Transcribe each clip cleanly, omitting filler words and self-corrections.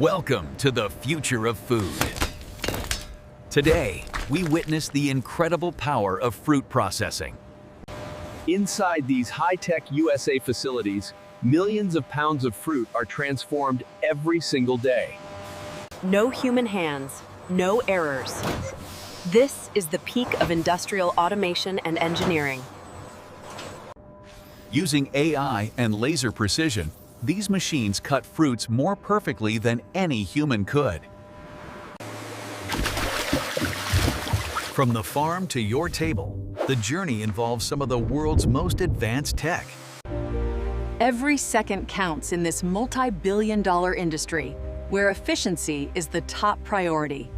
Welcome to the future of food. Today, we witness the incredible power of fruit processing. Inside these high-tech USA facilities, millions of pounds of fruit are transformed every single day. No human hands, no errors. This is the peak of industrial automation and engineering. Using AI and laser precision, these machines cut fruits more perfectly than any human could. From the farm to your table, the journey involves some of the world's most advanced tech. Every second counts in this multi-billion-dollar industry, where efficiency is the top priority.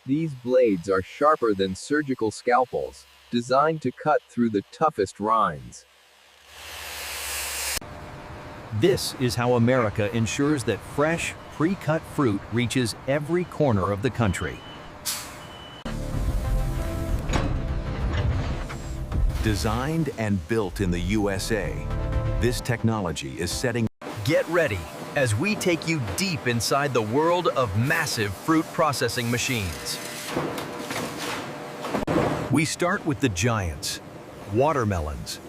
These blades are sharper than surgical scalpels, designed to cut through the toughest rinds. This is how America ensures that fresh, pre-cut fruit reaches every corner of the country. Designed and built in the USA, this technology is setting. Get ready as we take you deep inside the world of massive fruit processing machines. We start with the giants, watermelons.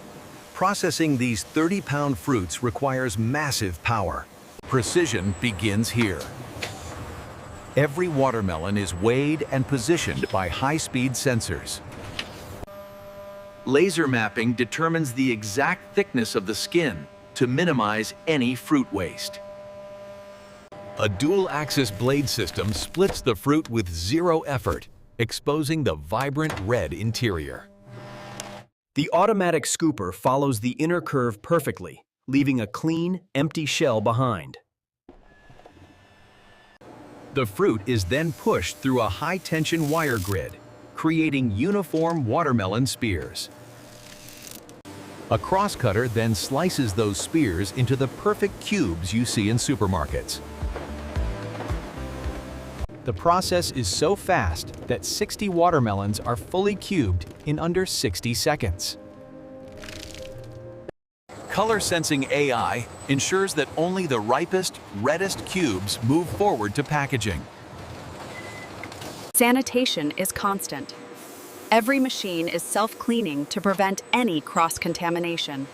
Processing these 30-pound fruits requires massive power. Precision begins here. Every watermelon is weighed and positioned by high-speed sensors. Laser mapping determines the exact thickness of the skin to minimize any fruit waste. A dual-axis blade system splits the fruit with zero effort, exposing the vibrant red interior. The automatic scooper follows the inner curve perfectly, leaving a clean, empty shell behind. The fruit is then pushed through a high-tension wire grid, creating uniform watermelon spears. A crosscutter then slices those spears into the perfect cubes you see in supermarkets. The process is so fast that 60 watermelons are fully cubed in under 60 seconds. Color-sensing AI ensures that only the ripest, reddest cubes move forward to packaging. Sanitation is constant. Every machine is self-cleaning to prevent any cross-contamination.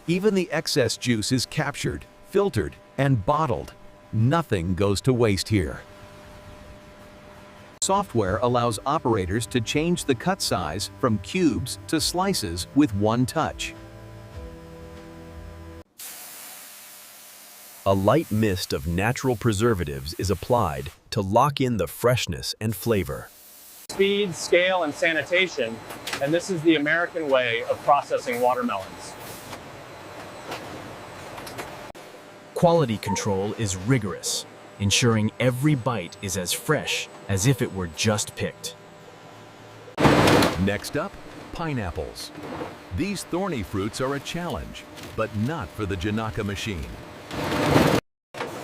Even the excess juice is captured, filtered, and bottled. Nothing goes to waste here. Software allows operators to change the cut size from cubes to slices with one touch. A light mist of natural preservatives is applied to lock in the freshness and flavor. Speed, scale, and sanitation, and this is the American way of processing watermelons. Quality control is rigorous, ensuring every bite is as fresh as if it were just picked. Next up, pineapples. These thorny fruits are a challenge, but not for the Janaka machine.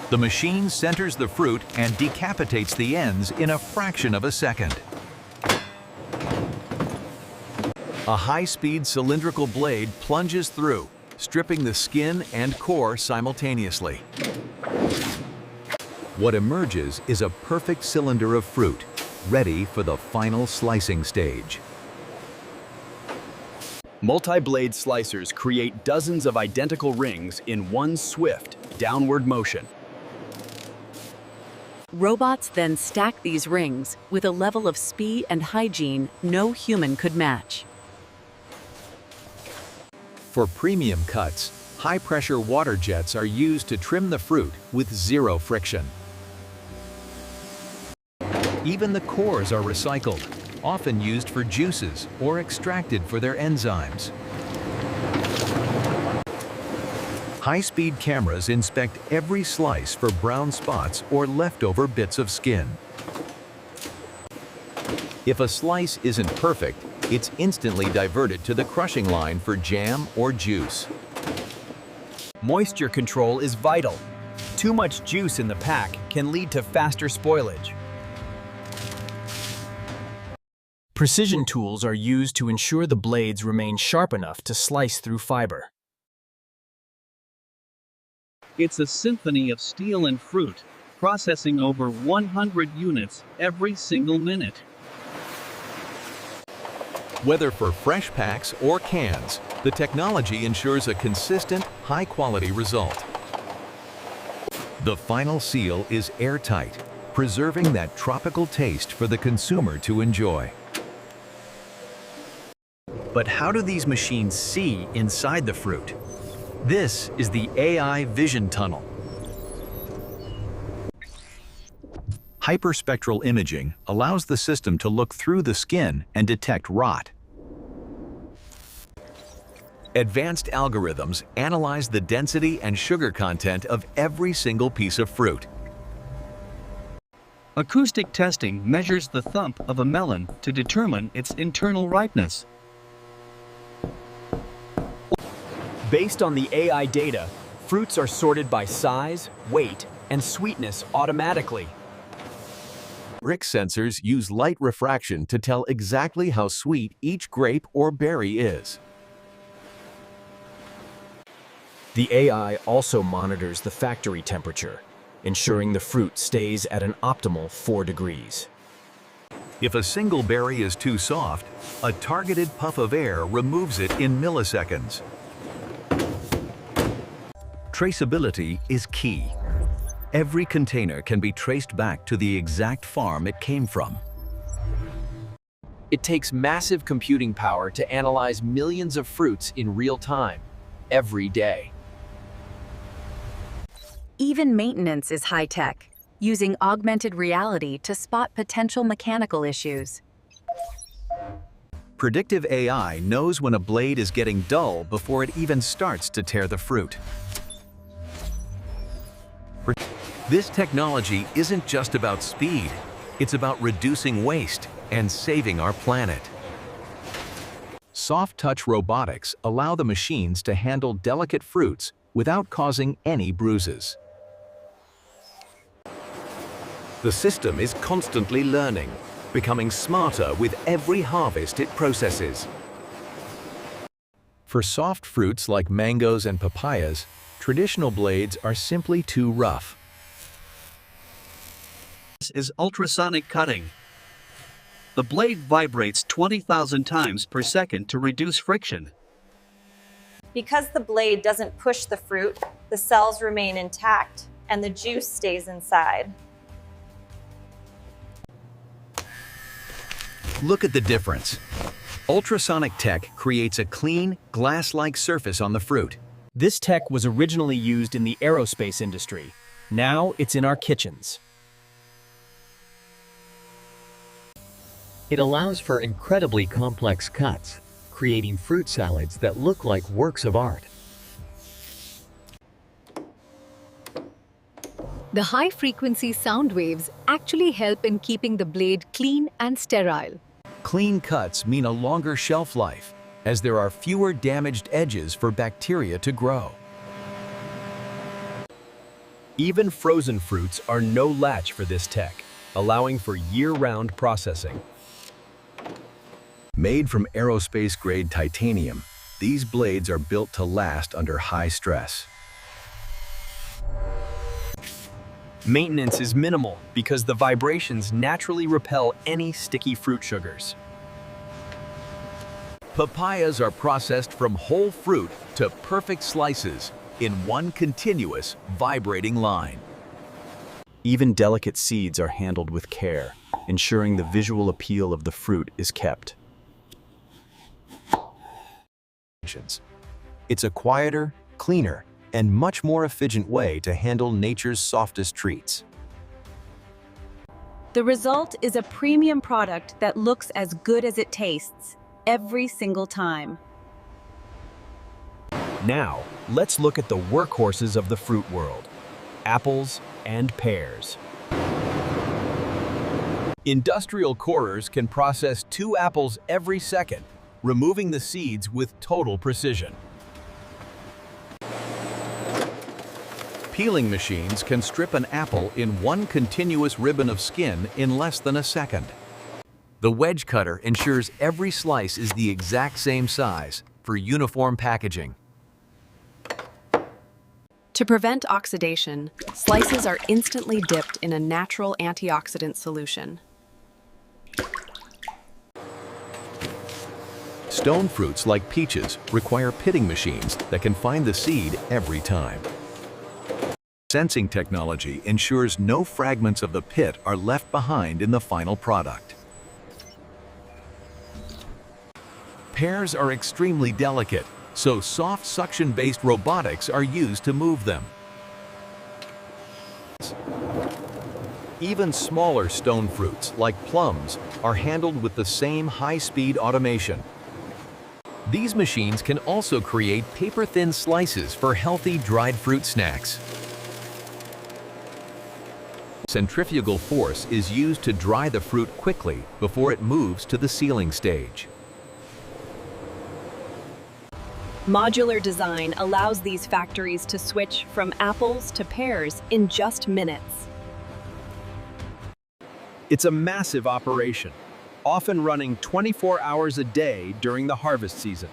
The machine centers the fruit and decapitates the ends in a fraction of a second. A high-speed cylindrical blade plunges through, stripping the skin and core simultaneously. What emerges is a perfect cylinder of fruit, ready for the final slicing stage. Multi-blade slicers create dozens of identical rings in one swift, downward motion. Robots then stack these rings with a level of speed and hygiene no human could match. For premium cuts, high-pressure water jets are used to trim the fruit with zero friction. Even the cores are recycled, often used for juices or extracted for their enzymes. High-speed cameras inspect every slice for brown spots or leftover bits of skin. If a slice isn't perfect, it's instantly diverted to the crushing line for jam or juice. Moisture control is vital. Too much juice in the pack can lead to faster spoilage. Precision tools are used to ensure the blades remain sharp enough to slice through fiber. It's a symphony of steel and fruit, processing over 100 units every single minute. Whether for fresh packs or cans, the technology ensures a consistent, high-quality result. The final seal is airtight, preserving that tropical taste for the consumer to enjoy. But how do these machines see inside the fruit? This is the AI Vision Tunnel. Hyperspectral imaging allows the system to look through the skin and detect rot. Advanced algorithms analyze the density and sugar content of every single piece of fruit. Acoustic testing measures the thump of a melon to determine its internal ripeness. Based on the AI data, fruits are sorted by size, weight, and sweetness automatically. Brick sensors use light refraction to tell exactly how sweet each grape or berry is. The AI also monitors the factory temperature, ensuring the fruit stays at an optimal 4 degrees. If a single berry is too soft, a targeted puff of air removes it in milliseconds. Traceability is key. Every container can be traced back to the exact farm it came from. It takes massive computing power to analyze millions of fruits in real time, every day. Even maintenance is high-tech, using augmented reality to spot potential mechanical issues. Predictive AI knows when a blade is getting dull before it even starts to tear the fruit. This technology isn't just about speed, it's about reducing waste and saving our planet. Soft-touch robotics allow the machines to handle delicate fruits without causing any bruises. The system is constantly learning, becoming smarter with every harvest it processes. For soft fruits like mangoes and papayas, traditional blades are simply too rough. This is ultrasonic cutting. The blade vibrates 20,000 times per second to reduce friction. Because the blade doesn't push the fruit, the cells remain intact and the juice stays inside. Look at the difference. Ultrasonic tech creates a clean, glass-like surface on the fruit. This tech was originally used in the aerospace industry. Now it's in our kitchens. It allows for incredibly complex cuts, creating fruit salads that look like works of art. The high-frequency sound waves actually help in keeping the blade clean and sterile. Clean cuts mean a longer shelf life, as there are fewer damaged edges for bacteria to grow. Even frozen fruits are no latch for this tech, allowing for year-round processing. Made from aerospace-grade titanium, these blades are built to last under high stress. Maintenance is minimal because the vibrations naturally repel any sticky fruit sugars. Papayas are processed from whole fruit to perfect slices in one continuous, vibrating line. Even delicate seeds are handled with care, ensuring the visual appeal of the fruit is kept. It's a quieter, cleaner, and much more efficient way to handle nature's softest treats. The result is a premium product that looks as good as it tastes every single time. Now, let's look at the workhorses of the fruit world: apples and pears. Industrial corers can process 2 apples every second, removing the seeds with total precision. Peeling machines can strip an apple in one continuous ribbon of skin in less than a second. The wedge cutter ensures every slice is the exact same size for uniform packaging. To prevent oxidation, slices are instantly dipped in a natural antioxidant solution. Stone fruits like peaches require pitting machines that can find the seed every time. Sensing technology ensures no fragments of the pit are left behind in the final product. Pears are extremely delicate, so soft suction-based robotics are used to move them. Even smaller stone fruits, like plums, are handled with the same high-speed automation. These machines can also create paper-thin slices for healthy dried fruit snacks. Centrifugal force is used to dry the fruit quickly before it moves to the sealing stage. Modular design allows these factories to switch from apples to pears in just minutes. It's a massive operation, often running 24 hours a day during the harvest season.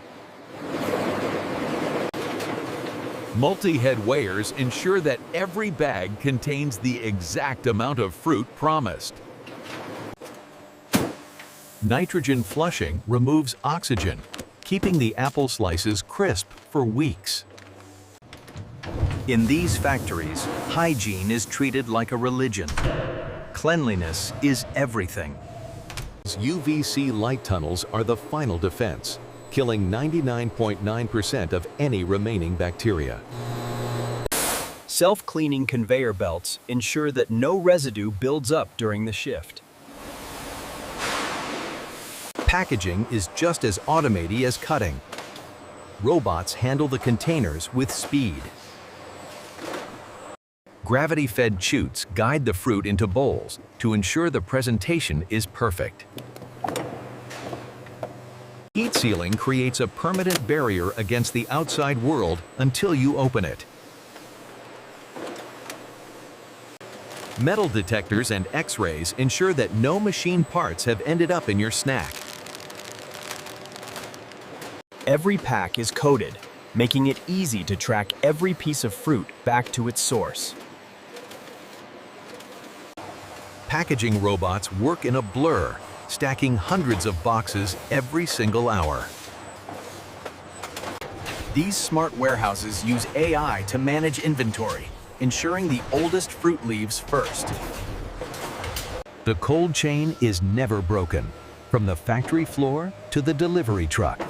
Multi-head weighers ensure that every bag contains the exact amount of fruit promised. Nitrogen flushing removes oxygen, keeping the apple slices crisp for weeks. In these factories, hygiene is treated like a religion. Cleanliness is everything. UVC light tunnels are the final defense, killing 99.9% of any remaining bacteria. Self-cleaning conveyor belts ensure that no residue builds up during the shift. Packaging is just as automated as cutting. Robots handle the containers with speed. Gravity-fed chutes guide the fruit into bowls to ensure the presentation is perfect. Heat sealing creates a permanent barrier against the outside world until you open it. Metal detectors and X-rays ensure that no machine parts have ended up in your snack. Every pack is coded, making it easy to track every piece of fruit back to its source. Packaging robots work in a blur, stacking hundreds of boxes every single hour. These smart warehouses use AI to manage inventory, ensuring the oldest fruit leaves first. The cold chain is never broken, from the factory floor to the delivery truck.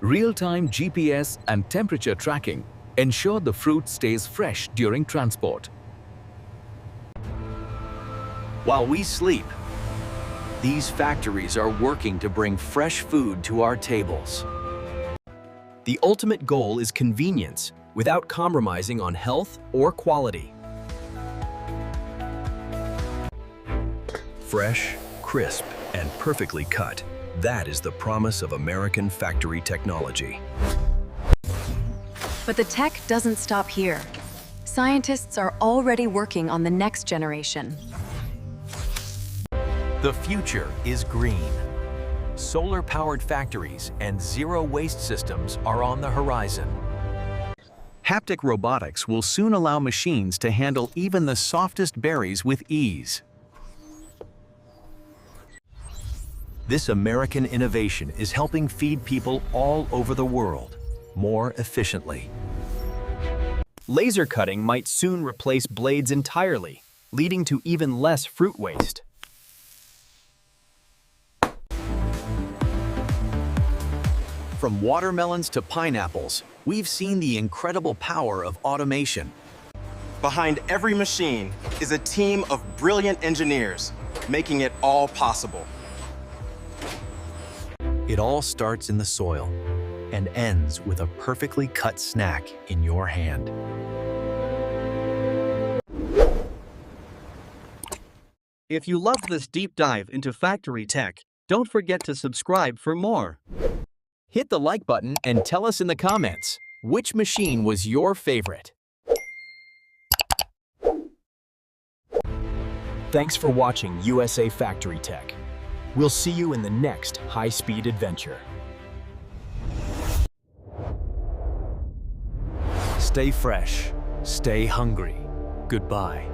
Real-time GPS and temperature tracking ensure the fruit stays fresh during transport. While we sleep, these factories are working to bring fresh food to our tables. The ultimate goal is convenience, without compromising on health or quality. Fresh, crisp, and perfectly cut. That is the promise of American factory technology. But the tech doesn't stop here. Scientists are already working on the next generation. The future is green. Solar-powered factories and zero-waste systems are on the horizon. Haptic robotics will soon allow machines to handle even the softest berries with ease. This American innovation is helping feed people all over the world more efficiently. Laser cutting might soon replace blades entirely, leading to even less fruit waste. From watermelons to pineapples, we've seen the incredible power of automation. Behind every machine is a team of brilliant engineers, making it all possible. It all starts in the soil and ends with a perfectly cut snack in your hand. If you loved this deep dive into factory tech, don't forget to subscribe for more. Hit the like button and tell us in the comments, which machine was your favorite? Thanks for watching USA Factory Tech. We'll see you in the next high-speed adventure. Stay fresh, stay hungry. Goodbye.